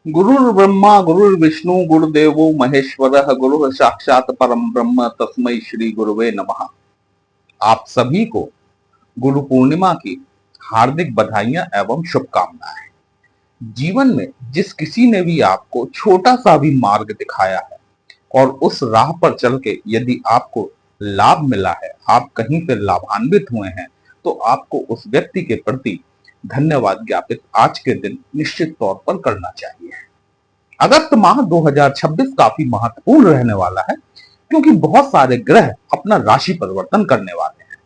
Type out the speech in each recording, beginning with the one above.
गुरुर्ब्रह्मा गुरुर्विष्णु गुरुदेवो महेश्वरः गुरुः साक्षात परम ब्रह्म तस्मै श्री गुरुवे नमः। आप सभी को गुरु पूर्णिमा की हार्दिक बधाइयां एवं शुभकामनाएं। जीवन में जिस किसी ने भी आपको छोटा सा भी मार्ग दिखाया है और उस राह पर चल के यदि आपको लाभ मिला है, आप कहीं से लाभान्वित हुए हैं, तो आपको उस व्यक्ति के प्रति धन्यवाद ज्ञापित आज के दिन निश्चित तौर पर करना चाहिए। अगस्त माह 2026 काफी महत्वपूर्ण रहने वाला है, क्योंकि बहुत सारे ग्रह अपना राशि परिवर्तन करने वाले हैं।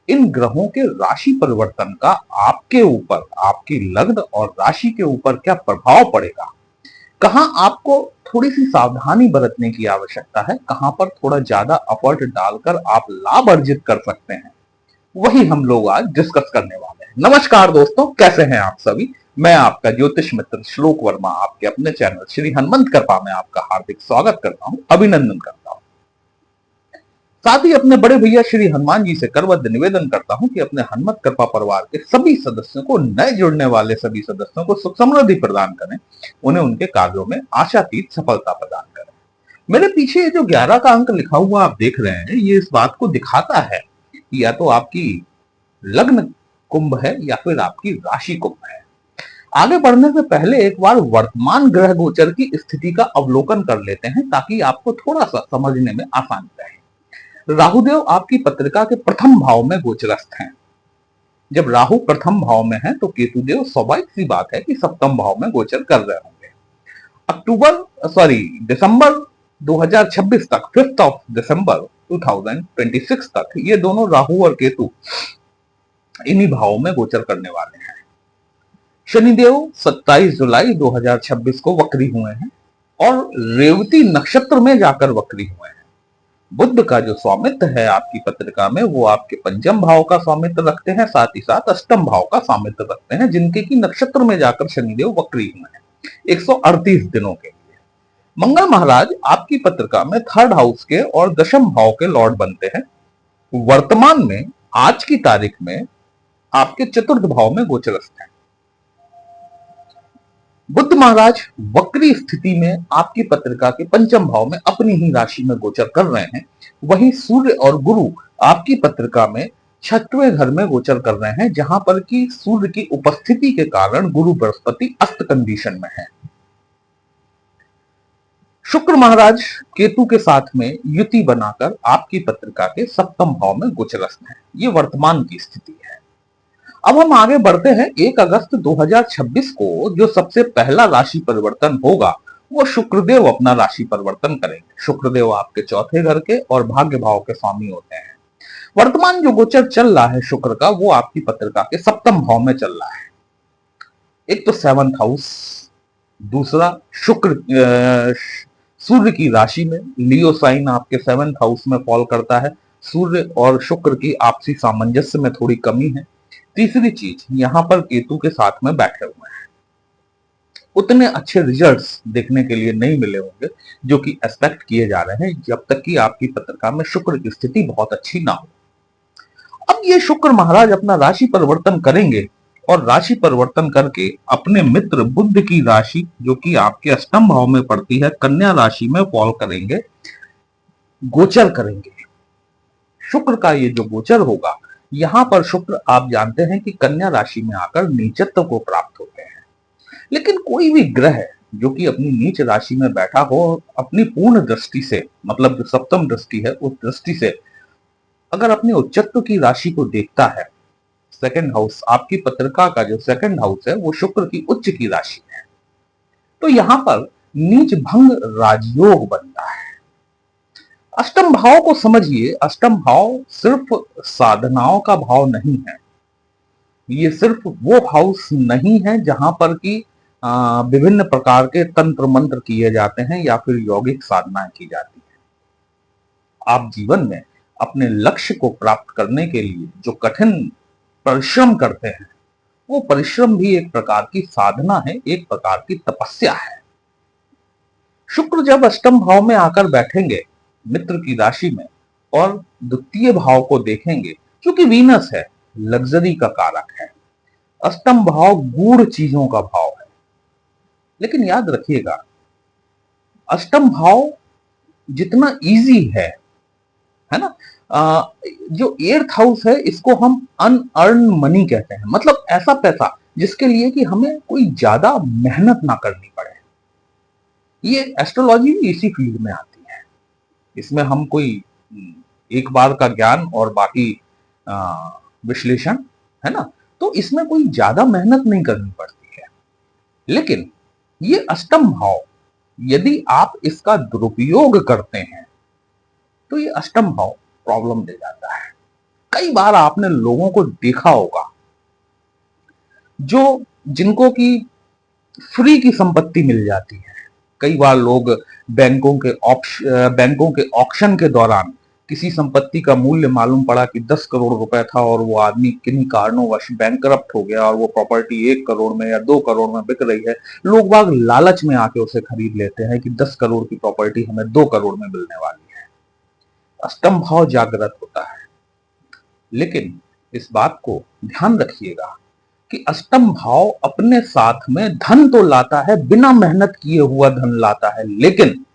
इन ग्रहों के राशि परिवर्तन का आपके ऊपर, आपकी लग्न और राशि के ऊपर क्या प्रभाव पड़ेगा, कहां आपको थोड़ी सी सावधानी बरतने की आवश्यकता है, कहां पर थोड़ा ज्यादा एफर्ट डालकर आप लाभ अर्जित कर सकते हैं, वही हम लोग आज डिस्कस करने वाले हैं। नमस्कार दोस्तों, कैसे हैं आप सभी। मैं आपका ज्योतिष मित्र श्लोक वर्मा आपके अपने चैनल श्री हनुमंत कृपा में आपका हार्दिक स्वागत करता हूं, अभिनंदन करता हूं। साथ ही अपने बड़े भैया श्री हनुमान जी से करबद्ध निवेदन करता हूं कि अपने हनुमत कृपा परिवार के सभी सदस्यों को, नए जुड़ने वाले सभी सदस्यों को सुख समृद्धि प्रदान करें, उन्हें उनके कार्यों में आशातीत सफलता प्रदान करें। मेरे पीछे ये जो 11 का अंक लिखा हुआ आप देख रहे हैं, ये इस बात को दिखाता है कि या तो आपकी लग्न कुंभ है या फिर आपकी राशि कुंभ है। आगे बढ़ने से पहले एक बार वर्तमान ग्रह गोचर की स्थिति का अवलोकन कर लेते हैं, ताकि आपको थोड़ा सा समझने में आसानी रहे। राहुदेव आपकी पत्रिका के प्रथम भाव में गोचरस्थ हैं। जब राहु प्रथम भाव में है तो केतुदेव स्वाभाविक सी बात है कि सप्तम भाव में गोचर कर रहे होंगे। दिसंबर 2026 तक, 5 दिसंबर 2026 तक ये दोनों राहु और केतु इन्हीं भावों में गोचर करने वाले हैं। शनिदेव 27 जुलाई 2026 को वक्री हुए हैं और रेवती नक्षत्र में जाकर वक्री हुए हैं। बुध का जो स्वामित्व है आपकी पत्रिका में, वो आपके पंचम भाव का स्वामित्व रखते हैं, साथ ही साथ अष्टम भाव का स्वामित्व रखते हैं, जिनके की नक्षत्र में जाकर शनिदेव वक्री हुए हैं 138 दिनों के लिए। मंगल महाराज आपकी पत्रिका में थर्ड हाउस के और दशम भाव के लॉर्ड बनते हैं। वर्तमान में आज की तारीख में आपके चतुर्थ भाव में गोचरस्थ हैं। बुध महाराज वक्री स्थिति में आपकी पत्रिका के पंचम भाव में अपनी ही राशि में गोचर कर रहे हैं। वहीं सूर्य और गुरु आपकी पत्रिका में छठवें घर में गोचर कर रहे हैं, जहां पर कि सूर्य की उपस्थिति के कारण गुरु बृहस्पति अस्त कंडीशन में है। शुक्र महाराज केतु के साथ में युति बनाकर आपकी पत्रिका के सप्तम भाव में गोचरस्थ हैं। ये वर्तमान की स्थिति है। अब हम आगे बढ़ते हैं। 1 अगस्त 2026 को जो सबसे पहला राशि परिवर्तन होगा, वो शुक्रदेव अपना राशि परिवर्तन करेंगे। शुक्रदेव आपके चौथे घर के और भाग्य भाव के स्वामी होते हैं। वर्तमान जो गोचर चल रहा है शुक्र का, वो आपकी पत्रिका के सप्तम भाव में चल रहा है। एक तो 7th हाउस, दूसरा शुक्र सूर्य की राशि में, लियो साइन आपके 7th हाउस में फॉल करता है। सूर्य और शुक्र की आपसी सामंजस्य में थोड़ी कमी है। तीसरी चीज, यहां पर केतु के साथ में बैठे हुए हैं। उतने अच्छे रिजल्ट्स देखने के लिए नहीं मिले होंगे जो कि एक्सपेक्ट किए जा रहे हैं, जब तक कि आपकी पत्रिका में शुक्र की स्थिति बहुत अच्छी ना हो। अब ये शुक्र महाराज अपना राशि परिवर्तन करेंगे और राशि परिवर्तन करके अपने मित्र बुध की राशि, जो कि आपके अष्टम भाव में पड़ती है, कन्या राशि में फॉल करेंगे, गोचर करेंगे। शुक्र का ये जो गोचर होगा, यहां पर शुक्र आप जानते हैं कि कन्या राशि में आकर नीचत्व को प्राप्त होते हैं। लेकिन कोई भी ग्रह जो कि अपनी नीच राशि में बैठा हो, अपनी पूर्ण दृष्टि से, मतलब जो सप्तम दृष्टि है, उस दृष्टि से अगर अपने उच्चत्व की राशि को देखता है, सेकंड हाउस, आपकी पत्रिका का जो सेकंड हाउस है वो शुक्र की उच्च की राशि है, तो यहां पर नीच भंग राजयोग बनता है। अष्टम भाव को समझिए। अष्टम भाव सिर्फ साधनाओं का भाव नहीं है। ये सिर्फ वो हाउस नहीं है जहां पर कि विभिन्न प्रकार के तंत्र मंत्र किए जाते हैं या फिर यौगिक साधनाएं की जाती है। आप जीवन में अपने लक्ष्य को प्राप्त करने के लिए जो कठिन परिश्रम करते हैं, वो परिश्रम भी एक प्रकार की साधना है, एक प्रकार की तपस्या है। शुक्र जब अष्टम भाव में आकर बैठेंगे मित्र की राशि में और द्वितीय भाव को देखेंगे, क्योंकि वीनस है, लग्जरी का कारक है। अष्टम भाव गूढ़ चीजों का भाव है। लेकिन याद रखिएगा, अष्टम भाव जितना इजी है ना, जो एर्थ हाउस है इसको हम अनअर्न मनी कहते हैं, मतलब ऐसा पैसा जिसके लिए कि हमें कोई ज्यादा मेहनत ना करनी पड़े। ये एस्ट्रोलॉजी भी इसी फील्ड में आती है। इसमें हम कोई एक बार का ज्ञान और बाकी विश्लेषण, है ना, तो इसमें कोई ज्यादा मेहनत नहीं करनी पड़ती है। लेकिन ये अष्टम भाव यदि आप इसका दुरुपयोग करते हैं तो ये अष्टम भाव प्रॉब्लम दे जाता है। कई बार आपने लोगों को देखा होगा जो जिनको की फ्री की संपत्ति मिल जाती है। कई बार लोग बैंकों के ऑक्शन के दौरान किसी संपत्ति का मूल्य मालूम पड़ा कि 10 करोड़ रुपए था और वो आदमी किन्हीं कारणोंवश बैंकरप्ट हो गया और वो प्रॉपर्टी 1 करोड़ में या 2 करोड़ में बिक रही है। लोग बाग लालच में आके उसे खरीद लेते हैं कि 10 करोड़ की प्रॉपर्टी हमें 2 करोड़ में मिलने वाली है। अष्टम भाव जागृत होता है। लेकिन इस बात को ध्यान रखिएगा कि अष्टम भाव अपने साथ में धन तो लाता है, बिना मेहनत किए हुआ धन लाता है, लेकिन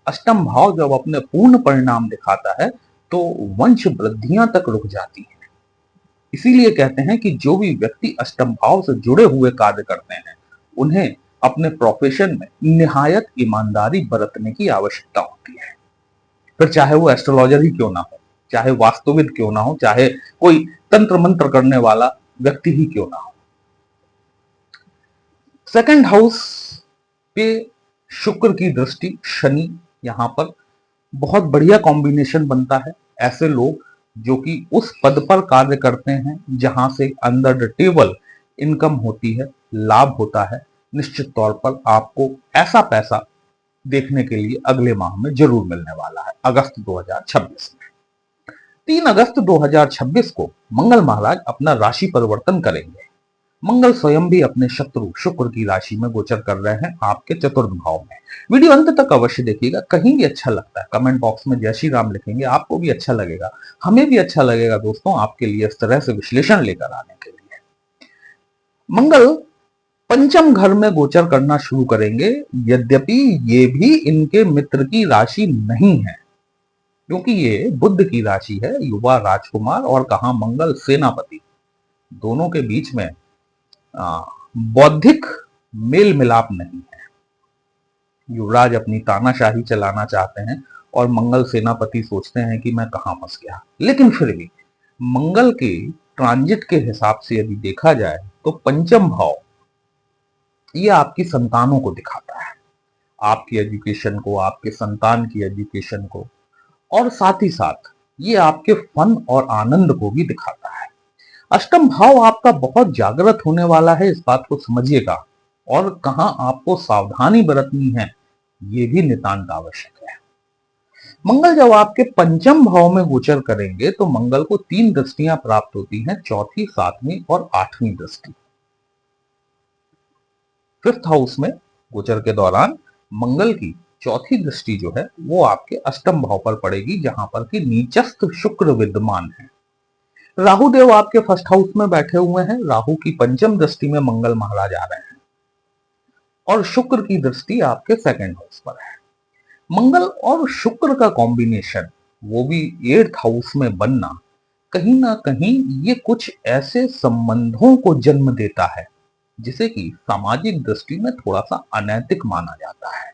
अष्टम भाव जब अपने पूर्ण परिणाम दिखाता है तो वंश वृद्धियां तक रुक जाती हैं। इसीलिए कहते हैं कि जो भी व्यक्ति अष्टम भाव से जुड़े हुए कार्य करते हैं उन्हें अपने प्रोफेशन में निहायत ईमानदारी बरतने की आवश्यकता होती है। फिर चाहे वो एस्ट्रोलॉजर ही क्यों ना हो, चाहे वास्तुविद क्यों ना हो, चाहे कोई तंत्र मंत्र करने वाला व्यक्ति ही क्यों ना हो। सेकंड हाउस पे शुक्र की दृष्टि, शनि, यहां पर बहुत बढ़िया कॉम्बिनेशन बनता है। ऐसे लोग जो कि उस पद पर कार्य करते हैं जहां से अंडर द टेबल इनकम होती है, लाभ होता है, निश्चित तौर पर आपको ऐसा पैसा देखने के लिए अगले माह में जरूर मिलने वाला है, अगस्त 2026 में। 3 अगस्त 2026 को मंगल महाराज अपना राशि परिवर्तन करेंगे। मंगल स्वयं भी अपने शत्रु शुक्र की राशि में गोचर कर रहे हैं, आपके चतुर्थ भाव में। वीडियो अंत तक अवश्य देखिएगा, कहीं भी अच्छा लगता है कमेंट बॉक्स में जय श्री राम लिखेंगे, आपको भी अच्छा लगेगा, हमें भी अच्छा लगेगा दोस्तों, आपके लिए इस तरह से विश्लेषण लेकर आने के लिए। मंगल पंचम घर में गोचर करना शुरू करेंगे, यद्यपि ये भी इनके मित्र की राशि नहीं है, क्योंकि ये बुध की राशि है, युवा राजकुमार, और कहा मंगल सेनापति। दोनों के बीच में बौद्धिक मेल मिलाप नहीं है। युवराज अपनी तानाशाही चलाना चाहते हैं और मंगल सेनापति सोचते हैं कि मैं कहां फंस गया। लेकिन फिर भी मंगल के ट्रांजिट के हिसाब से यदि देखा जाए तो पंचम भाव ये आपकी संतानों को दिखाता है, आपकी एजुकेशन को, आपके संतान की एजुकेशन को, और साथ ही साथ ये आपके फन और आनंद को भी दिखाता है। अष्टम भाव आपका बहुत जागृत होने वाला है, इस बात को समझिएगा, और कहां आपको सावधानी बरतनी है ये भी नितांत आवश्यक है। मंगल जब आपके पंचम भाव में गोचर करेंगे तो मंगल को 3 दृष्टियां प्राप्त होती हैं, चौथी, सातवीं और आठवीं दृष्टि। फिफ्थ हाउस में गोचर के दौरान मंगल की चौथी दृष्टि जो है वो आपके अष्टम भाव पर पड़ेगी, जहां पर कि नीचस्थ शुक्र विद्यमान है। राहु देव आपके फर्स्ट हाउस में बैठे हुए हैं, राहु की पंचम दृष्टि में मंगल महाराज आ रहे हैं, और शुक्र की दृष्टि आपके सेकंड हाउस पर है। मंगल और शुक्र का कॉम्बिनेशन, वो भी 8th हाउस में बनना, कहीं ना कहीं ये कुछ ऐसे संबंधों को जन्म देता है जिसे कि सामाजिक दृष्टि में थोड़ा सा अनैतिक माना जाता है।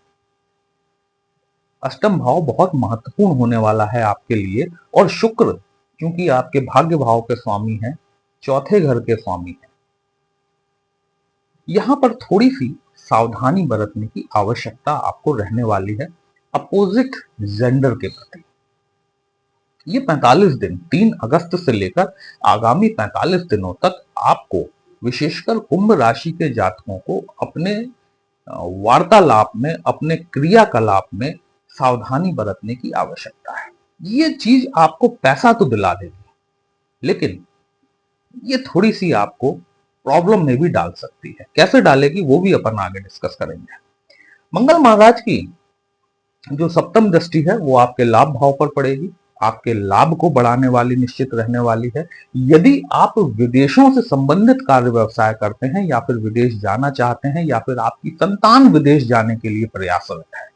अष्टम भाव बहुत महत्वपूर्ण होने वाला है आपके लिए, और शुक्र क्योंकि आपके भाग्य भाव के स्वामी हैं, चौथे घर के स्वामी हैं, यहां पर थोड़ी सी सावधानी बरतने की आवश्यकता आपको रहने वाली है अपोजिट जेंडर के प्रति। ये 45 दिन 3 अगस्त से लेकर आगामी 45 दिनों तक आपको, विशेषकर कुंभ राशि के जातकों को, अपने वार्तालाप में, अपने क्रियाकलाप में सावधानी बरतने की आवश्यकता है। ये चीज आपको पैसा तो दिला देगी, लेकिन ये थोड़ी सी आपको प्रॉब्लम में भी डाल सकती है। कैसे डालेगी वो भी अपन आगे डिस्कस करेंगे। मंगल महाराज की जो सप्तम दृष्टि है वो आपके लाभ भाव पर पड़ेगी, आपके लाभ को बढ़ाने वाली निश्चित रहने वाली है। यदि आप विदेशों से संबंधित कार्य व्यवसाय करते हैं या फिर विदेश जाना चाहते हैं या फिर आपकी संतान विदेश जाने के लिए प्रयासरत है,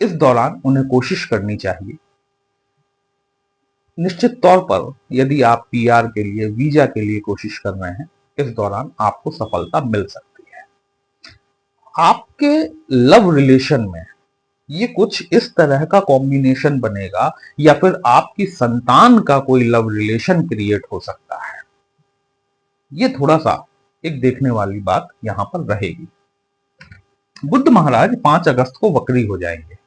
इस दौरान उन्हें कोशिश करनी चाहिए। निश्चित तौर पर यदि आप पीआर के लिए, वीजा के लिए कोशिश कर रहे हैं, इस दौरान आपको सफलता मिल सकती है। आपके लव रिलेशन में ये कुछ इस तरह का कॉम्बिनेशन बनेगा या फिर आपकी संतान का कोई लव रिलेशन क्रिएट हो सकता है। ये थोड़ा सा एक देखने वाली बात यहां पर रहेगी। बुध महाराज 5 अगस्त को वक्री हो जाएंगे,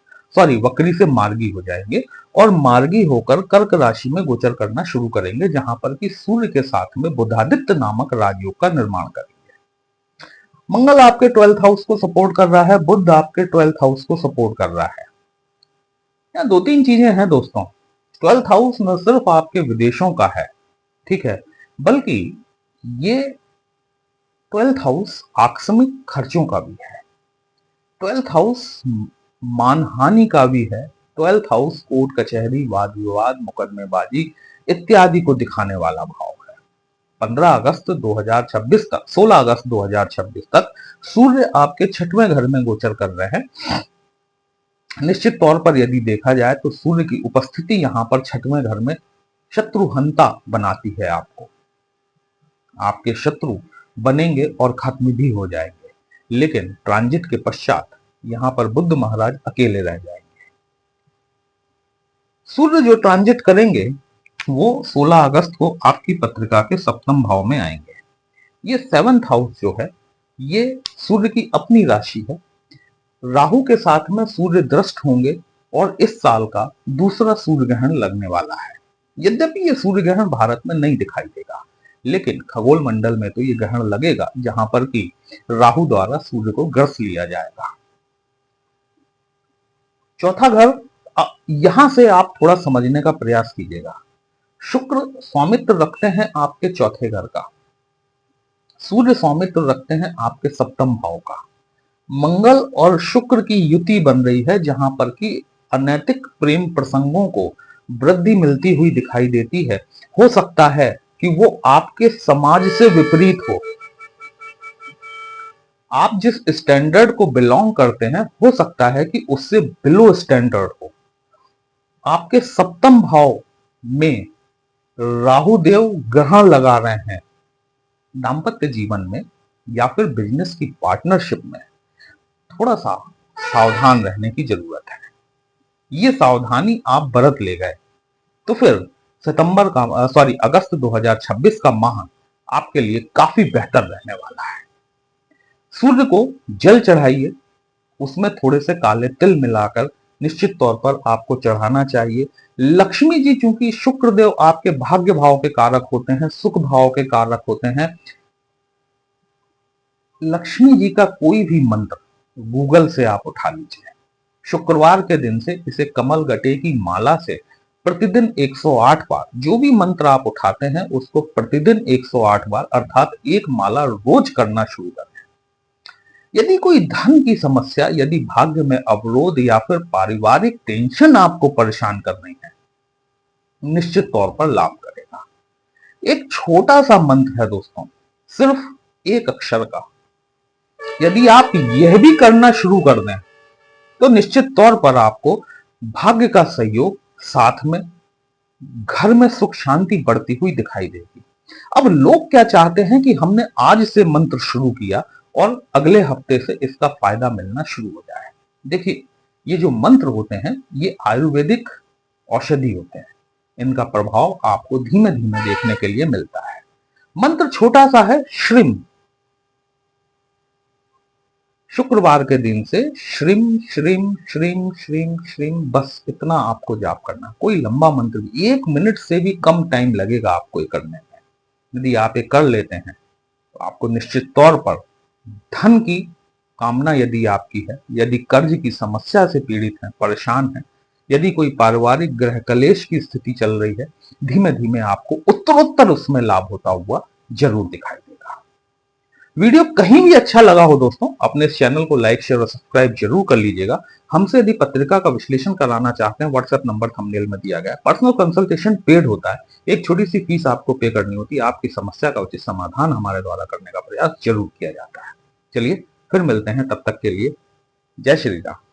वक्री से मार्गी हो जाएंगे और मार्गी होकर कर्क राशि में गोचर करना शुरू करेंगे, जहां पर कि सूर्य के साथ में बुधादित्य नामक राजयोग का निर्माण करेंगे। मंगल आपके 12th हाउस को सपोर्ट कर रहा है, बुध आपके 12th हाउस को सपोर्ट कर रहा है। यहाँ 2-3 चीजें हैं दोस्तों। 12th हाउस न सिर्फ आपके विदेशों का है, ठीक है, बल्कि ये 12th हाउस आकस्मिक खर्चों का भी है, 12th हाउस मानहानि का भी है, 12th हाउस कोर्ट कचहरी, वाद विवाद, मुकदमेबाजी इत्यादि को दिखाने वाला भाव है। 15 अगस्त 2026 तक, 16 अगस्त 2026 तक सूर्य आपके 6वें घर में गोचर कर रहे हैं। निश्चित तौर पर यदि देखा जाए तो सूर्य की उपस्थिति यहां पर 6वें घर में शत्रुहंता बनाती है आपको। आपके शत्रु बनेंगे और खत्म भी हो जाएंगे, लेकिन ट्रांजिट के पश्चात यहां पर बुध महाराज अकेले रह जाएंगे। सूर्य जो ट्रांजिट करेंगे वो 16 अगस्त को आपकी पत्रिका के 7वें भाव में आएंगे। ये 7th हाउस जो है ये सूर्य की अपनी राशि है। राहु के साथ में सूर्य दृष्ट होंगे और इस साल का दूसरा सूर्य ग्रहण लगने वाला है। यद्यपि ये सूर्य ग्रहण भारत में नहीं दिखाई देगा, लेकिन खगोल मंडल में तो ये ग्रहण लगेगा, जहां पर कि राहु द्वारा सूर्य को ग्रस लिया जाएगा। चौथा घर, यहां से आप थोड़ा समझने का प्रयास कीजिएगा। शुक्र स्वामित्व रखते हैं आपके चौथे घर का, सूर्य स्वामित्व रखते हैं आपके 7वें भाव का। मंगल और शुक्र की युति बन रही है, जहां पर कि अनैतिक प्रेम प्रसंगों को वृद्धि मिलती हुई दिखाई देती है। हो सकता है कि वो आपके समाज से विपरीत हो, आप जिस स्टैंडर्ड को बिलोंग करते हैं हो सकता है कि उससे बिलो स्टैंडर्ड हो। आपके 7वें भाव में राहु देव ग्रहण लगा रहे हैं। दाम्पत्य जीवन में या फिर बिजनेस की पार्टनरशिप में थोड़ा सा सावधान रहने की जरूरत है। ये सावधानी आप बरत ले गए तो फिर अगस्त 2026 का माह आपके लिए काफी बेहतर रहने वाला है। सूर्य को जल चढ़ाइए, उसमें थोड़े से काले तिल मिलाकर निश्चित तौर पर आपको चढ़ाना चाहिए। लक्ष्मी जी चूंकि शुक्र देव आपके भाग्य भाव के कारक होते हैं, सुख भाव के कारक होते हैं, लक्ष्मी जी का कोई भी मंत्र गूगल से आप उठा लीजिए। शुक्रवार के दिन से इसे कमल गटे की माला से प्रतिदिन 108 बार, जो भी मंत्र आप उठाते हैं उसको प्रतिदिन 108 बार अर्थात एक माला रोज करना शुरू करें। यदि कोई धन की समस्या, यदि भाग्य में अवरोध या फिर पारिवारिक टेंशन आपको परेशान कर रही है, निश्चित तौर पर लाभ करेगा। एक छोटा सा मंत्र है दोस्तों, सिर्फ एक अक्षर का। यदि आप यह भी करना शुरू कर दें तो निश्चित तौर पर आपको भाग्य का सहयोग, साथ में घर में सुख शांति बढ़ती हुई दिखाई देगी। अब लोग क्या चाहते हैं कि हमने आज से मंत्र शुरू किया और अगले हफ्ते से इसका फायदा मिलना शुरू हो जाए। देखिए, ये जो मंत्र होते हैं ये आयुर्वेदिक औषधि होते हैं, इनका प्रभाव आपको धीमे धीमे देखने के लिए मिलता है। मंत्र छोटा सा है, श्रीम। शुक्रवार के दिन से श्रीम श्रीम श्रीम श्रीम श्रीम, बस इतना आपको जाप करना। कोई लंबा मंत्र भी, 1 मिनट से भी कम टाइम लगेगा आपको ये करने में। यदि आप ये कर लेते हैं तो आपको निश्चित तौर पर धन की कामना यदि आपकी है, यदि कर्ज की समस्या से पीड़ित हैं, परेशान हैं, यदि कोई पारिवारिक ग्रह कलेश की स्थिति चल रही है, धीमे धीमे आपको उत्तरोत्तर उसमें लाभ होता हुआ जरूर दिखाई देगा। वीडियो कहीं भी अच्छा लगा हो दोस्तों, अपने इस चैनल को लाइक शेयर और सब्सक्राइब जरूर कर लीजिएगा। हमसे यदि पत्रिका का विश्लेषण कराना चाहते हैं, व्हाट्सएप नंबर थंबनेल में दिया गया है। पर्सनल कंसल्टेशन पेड होता है, एक छोटी सी फीस आपको पे करनी होती है। आपकी समस्या का उचित समाधान हमारे द्वारा करने का प्रयास जरूर किया जाता है। चलिए फिर मिलते हैं, तब तक के लिए जय श्री राम।